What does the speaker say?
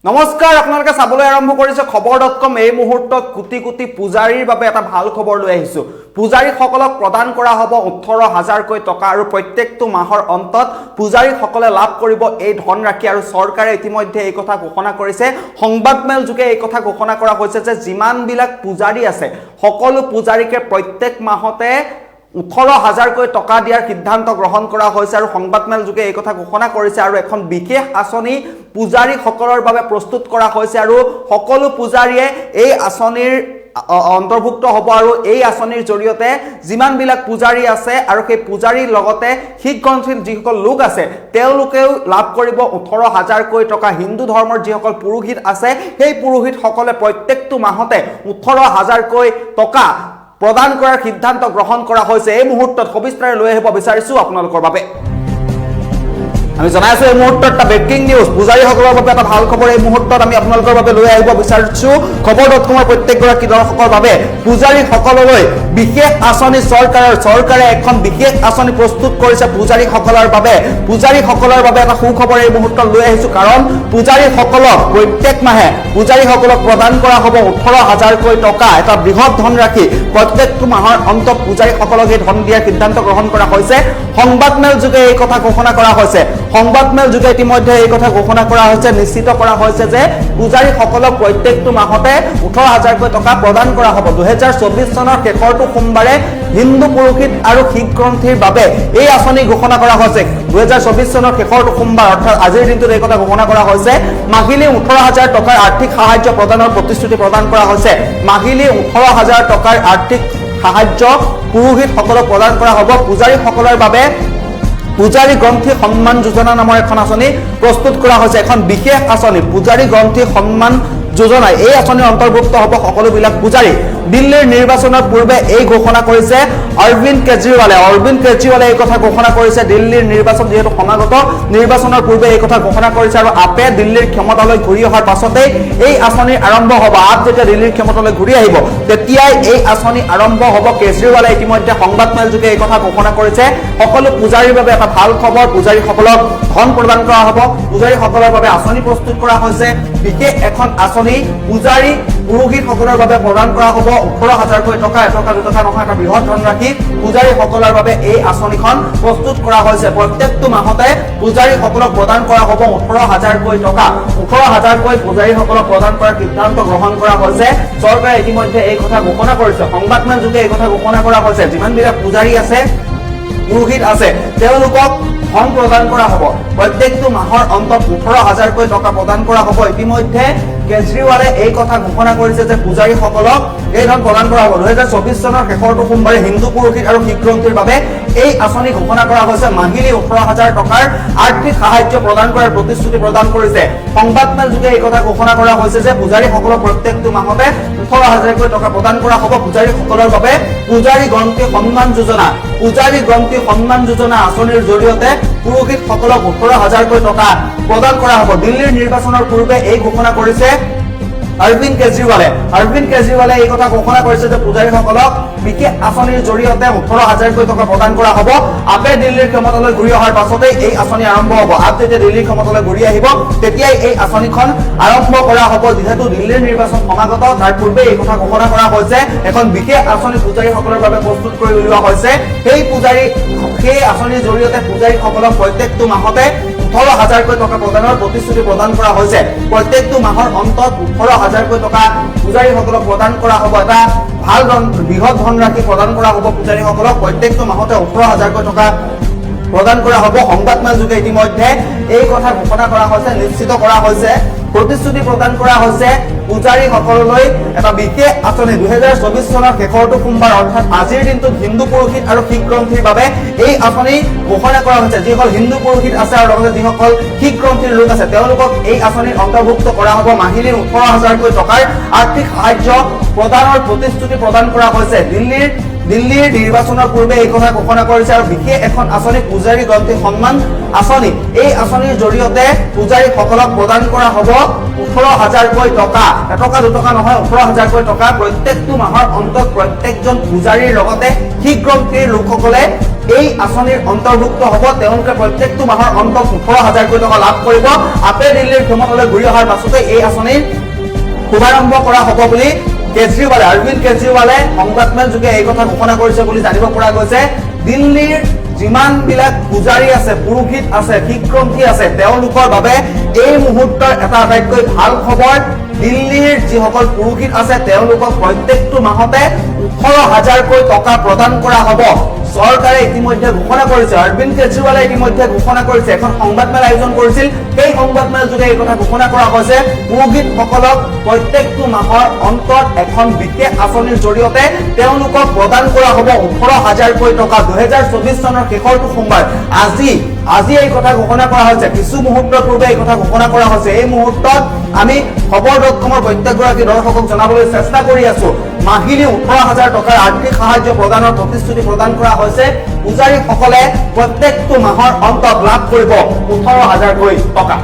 নমস্কাৰ আপোনালোকে চাবলৈ আৰম্ভ কৰিছে খবৰ.com এই মুহূৰ্তত কোটি কোটি পূজাৰীৰ বাবে এটা ভাল খবৰ লৈ আহিছো পূজাৰীসকলক প্ৰদান কৰা হ'ব 18000 কৈ টকা আৰু প্ৰত্যেকটো মাহৰ অন্তত পূজাৰীসকলে লাভ কৰিব এই ধনৰাশি আৰু চৰকাৰে ইতিমধ্যে এই কথা ঘোষণা কৰিছে সংবাদমেল যোগে এই কথা ঘোষণা কৰা হৈছে যে যিমান বিলাক পূজাৰী আছে সকলো পূজাৰীকে প্ৰত্যেক মাহতে 18000 কৈ টকা দিয়াৰ সিদ্ধান্ত গ্ৰহণ কৰা হৈছে আৰু সংবাদমেল যোগে এই কথা ঘোষণা কৰিছে আৰু এখন বিশেষ আঁচনি পূজাৰী সকলৰ বাবে প্ৰস্তুত কৰা হৈছে আৰু সকলো পূজাৰীয়ে এই আঁচনিৰ অন্তৰ্ভুক্ত হ'ব আৰু এই আঁচনিৰ জৰিয়তে যিমান বিলাক পূজাৰী আছে আৰু সেই পূজাৰীৰ লগতে শিক্ষগ্ৰন্থীৰ যিসকল লোক আছে তেওঁলোকেও লাভ কৰিব 18000 কৈ টকা হিন্দু ধৰ্মৰ যিসকল পুৰোহিত আছে সেই পুৰোহিত সকলে প্ৰত্যেকটো মাহতে 18000 কৈ টকা প্ৰদান কৰাৰ সিদ্ধান্ত গ্ৰহণ কৰা হৈছে এই মুহূৰ্তত সবিস্তাৰে লৈ আহিব বিচাৰিছো আপোনালোকৰ বাবে আমি জনাইছো এই মুহূৰ্তত এটা ব্ৰেকিং নিউজ পূজাৰীসকলৰ বাবে এটা ভাল খবৰ এই মুহূৰ্তত আমি আপোনালোকৰ বাবে লৈ আহিব বিচাৰিছো খবৰ.com প্ৰত্যেকগৰাকী দৰ্শকৰ বাবে পূজাৰীসকললৈ বিশেষ আঁচনি চৰকাৰে এখন বিশেষ আঁচনি প্ৰস্তুত কৰিছে পূজাৰীসকলৰ বাবে এটা সুখবৰ এই মুহূৰ্তত লৈ আহিছো কাৰণ পূজাৰীসকলক প্ৰত্যেক মাহে পূজাৰীসকলক প্ৰদান কৰা হ'ব 18000 কৈ টকা এটা বৃহৎ ধনৰাশি প্ৰত্যেকটো মাহৰ অন্তত পূজাৰীসকলক এই ধন দিয়াৰ সিদ্ধান্ত গ্ৰহণ কৰা হৈছে সংবাদমেল যোগে এই কথা ঘোষণা কৰা হৈছে সংবাদমেল যোগে ইতিমধ্যে এই কথা ঘোষণা কৰা হৈছে নিশ্চিত কৰা হৈছে যে পূজাৰীসকলক প্ৰত্যেকটো মাহতে 18000 কৈ টকা প্ৰদান কৰা হ'ব 2024 চনৰ শেষৰটো সোমবাৰে হিন্দু পুৰোহিত আৰু শিক্ষগ্ৰন্থীৰ বাবে এই আঁচনি ঘোষণা কৰা হৈছে 2024 চনৰ শেষৰটো সোমবাৰ অৰ্থাৎ আজিৰ দিনটোত এই কথা ঘোষণা কৰা হৈছে মাহিলী 18000 টকাৰ আৰ্থিক সাহায্য প্ৰদানৰ প্ৰতিশ্ৰুতি প্ৰদান কৰা হৈছে মাহিলী 18000 টকাৰ আৰ্থিক সাহায্য পুৰোহিতসকলক প্ৰদান কৰা হ'ব পূজাৰীসকলৰ বাবে পূজাৰী গ্ৰন্থী সন্মান যোজনা নামৰ এখন আঁচনি প্ৰস্তুত কৰা হৈছে এখন বিশেষ আঁচনি পূজাৰী গ্ৰন্থী সন্মান যোজনা এই আঁচনিৰ অন্তৰ্ভুক্ত হ'ব সকলোবিলাক পূজাৰী দিল্লীৰ নিৰ্বাচনৰ পূৰ্বে এই ঘোষণা কৰিছে অৰবিন্দ কেজৰিৱালে এই কথা ঘোষণা কৰিছে দিল্লীৰ নিৰ্বাচন যেহেতু সমাগত নিৰ্বাচনৰ পূৰ্বে এই কথা ঘোষণা কৰিছে আৰু আপে দিল্লীৰ ক্ষমতালৈ ঘূৰি অহাৰ পাছতে এই আঁচনি আৰম্ভ হ'ব আপ যেতিয়া দিল্লীৰ ক্ষমতালৈ ঘূৰি আহিব তেতিয়াই এই আঁচনি আৰম্ভ হ'ব কেজৰিৱালে ইতিমধ্যে সংবাদমেল যোগে এই কথা ঘোষণা কৰিছে সকলো পূজাৰীৰ বাবে এটা ভাল খবৰ পূজাৰীসকলক ধন প্ৰদান কৰা হ'ব পূজাৰীসকলৰ বাবে আঁচনি প্ৰস্তুত কৰা হৈছে বিশেষ এখন আঁচনি পূজাৰী পুৰোহিতসকলৰ বাবে প্ৰদান কৰা হ'ব 18000 কৈ টকা এটকা দুটকা নহয় এটা বৃহৎ ধনৰাশি পূজাৰীসকলৰ বাবে এই আঁচনিখন প্ৰস্তুত কৰা হৈছে প্ৰত্যেকটো মাহতে পূজাৰীসকলক প্ৰদান কৰা হ'ব 18000 কৈ টকা 18000 কৈ পূজাৰীসকলক প্ৰদান কৰাৰ সিদ্ধান্ত গ্ৰহণ কৰা হৈছে চৰকাৰে ইতিমধ্যে এই কথা ঘোষণা কৰিছে সংবাদমেল যোগে এই কথা ঘোষণা কৰা হৈছে যিমান বিলাক পূজাৰী আছে পুৰোহিত আছে তেওঁলোকক ধন প্ৰদান কৰা হ'ব প্ৰত্যেকটো মাহৰ অন্তত 18000 কৈ টকা প্ৰদান কৰা হ'ব ইতিমধ্যে কেজৰিৱালে এই কথা ঘোষণা কৰিছে যে পূজাৰীসকলক এই ধন প্ৰদান কৰা হ'ব 2024 চনৰ শেষৰটো সোমবাৰে হিন্দু পুৰোহিত আৰু শিক্ষগ্ৰন্থীৰ বাবে এই আঁচনি ঘোষণা কৰা হৈছে মাহিলী 18000 টকাৰ আৰ্থিক সাহায্য প্ৰদান কৰাৰ প্ৰতিশ্ৰুতি প্ৰদান কৰিছে সংবাদমেল যোগে এই কথা ঘোষণা কৰা হৈছে যে পূজাৰীসকলক প্ৰত্যেকটো মাহতে 18000 কৈ টকা প্ৰদান কৰা হ'ব পূজাৰীসকলৰ বাবে পূজাৰী গ্ৰন্থী সন্মান যোজনা আঁচনিৰ জৰিয়তে পুৰোহিতসকলক 18000 কৈ টকা প্ৰদান কৰা হ'ব দিল্লীৰ নিৰ্বাচনৰ পূৰ্বে এই ঘোষণা কৰিছে অৰবিন্দ কেজৰিৱালে এই কথা ঘোষণা কৰিছে যে পূজাৰীসকলক বিশেষ আঁচনিৰ জৰিয়তে 18000 কৈ টকা প্ৰদান কৰা হ'ব আপে দিল্লীৰ ক্ষমতালৈ ঘূৰি অহাৰ পাছতে এই আঁচনি আৰম্ভ হ'ব আপ যেতিয়া দিল্লীৰ ক্ষমতালৈ ঘূৰি আহিব তেতিয়াই এই আঁচনিখন আৰম্ভ কৰা হ'ব যিহেতু দিল্লীৰ নিৰ্বাচন সমাগত তাৰ পূৰ্বে এই কথা ঘোষণা কৰা হৈছে এখন বিশেষ আঁচনি পূজাৰীসকলৰ বাবে প্ৰস্তুত কৰি উলিওৱা হৈছে সেই আঁচনিৰ জৰিয়তে পূজাৰীসকলক প্ৰত্যেকটো মাহতে 18000 কৈ টকা প্ৰদানৰ প্ৰতিশ্ৰুতি প্ৰদান কৰা হৈছে প্ৰত্যেকটো মাহৰ অন্তত 18000 কৈ টকা পূজাৰীসকলক প্ৰদান কৰা হ'ব এটা ভাল বৃহৎ ধনৰাশি প্ৰদান কৰা হ'ব পূজাৰীসকলক প্ৰত্যেকটো মাহতে 18000 কৈ টকা প্ৰদান কৰা হ'ব সংবাদমেল যোগে ইতিমধ্যে এই কথা ঘোষণা কৰা হৈছে নিশ্চিত কৰা হৈছে প্ৰতিশ্ৰুতি প্ৰদান কৰা হৈছে পূজাৰীসকললৈ এটা বিশেষ আঁচনি 2024 চনৰ শেষৰটো সোমবাৰ অৰ্থাৎ আজিৰ দিনটোত হিন্দু পুৰোহিত আৰু শিক্ষগ্ৰন্থীৰ বাবে এই আঁচনি ঘোষণা কৰা হৈছে যিসকল হিন্দু পুৰোহিত আছে আৰু লগতে যিসকল শিক্ষগ্ৰন্থীৰ লোক আছে তেওঁলোকক এই আঁচনিত অন্তৰ্ভুক্ত কৰা হ'ব মাহিলী 18000 কৈ টকাৰ আৰ্থিক সাহায্য প্ৰদানৰ প্ৰতিশ্ৰুতি প্ৰদান কৰা হৈছে দিল্লীৰ নিৰ্বাচনৰ পূৰ্বে এই কথা ঘোষণা কৰিছে আৰু বিশেষ এখন আঁচনি পূজাৰী গ্ৰন্থি সন্মান আঁচনি এই আঁচনিৰ জৰিয়তে পূজাৰীসকলক প্ৰদান কৰা হ'ব 18,000কৈ টকা এটকা দুটকা নহয় 18,000কৈ টকা প্ৰত্যেকটো মাহৰ অন্তত প্ৰত্যেকজন পূজাৰীৰ লগতে শিখ গ্ৰন্থিৰ লোকসকলে এই আঁচনিৰ অন্তৰ্ভুক্ত হ'ব তেওঁলোকে প্ৰত্যেকটো মাহৰ অন্তত 18,000কৈ টকা লাভ কৰিব আপে দিল্লীৰ ভ্ৰমণলৈ ঘূৰি অহাৰ পাছতে এই আঁচনিৰ শুভাৰম্ভ কৰা হ'ব বুলি কেজৰিৱালে অৰবিন্দ কেজৰিৱালে সংবাদমেল যোগে এই কথা ঘোষণা কৰিছে বুলি জানিব পৰা গৈছে দিল্লীৰ যিমান বিলাক পূজাৰী আছে পুৰোহিত আছে শিখ গ্ৰন্থি আছে তেওঁলোকৰ বাবে এই মুহূৰ্তৰ এটা আটাইতকৈ ভাল খবৰ দিল্লীৰ যিসকল পুৰোহিত আছে তেওঁলোকক প্ৰত্যেকটো মাহতে 18,000কৈ টকা প্ৰদান কৰা হ'ব চৰকাৰে ইতিমধ্যে ঘোষণা কৰিছে অৰবিন্দ কেজৰিৱালে ইতিমধ্যে ঘোষণা কৰিছে এখন সংবাদমেল আয়োজন কৰিছিল এই সংবাদমেল যোগে এই কথা ঘোষণা কৰা হৈছে পুৰোহিতসকলক প্ৰত্যেকটো মাহৰ অন্তত এখন বিশেষ আঁচনিৰ জৰিয়তে তেওঁলোকক প্ৰদান কৰা হ'ব 18,000কৈ টকা 2024 চনৰ শেষৰটো সোমবাৰ আজি এই কথা ঘোষণা কৰা হৈছে কিছু মুহূৰ্তৰ পূৰ্বে এই কথা ঘোষণা কৰা হৈছে এই মুহূৰ্তত আমি খবৰ.com-ৰ প্ৰত্যেকগৰাকী দৰ্শকক জনাবলৈ চেষ্টা কৰি আছো মাহিলী 18,000 টকাৰ আৰ্থিক সাহায্য প্ৰদানৰ প্ৰতিশ্ৰুতি প্ৰদান কৰা হৈছে পূজাৰীসকলে প্ৰত্যেকটো মাহৰ অন্তত লাভ কৰিব 18,000কৈ টকা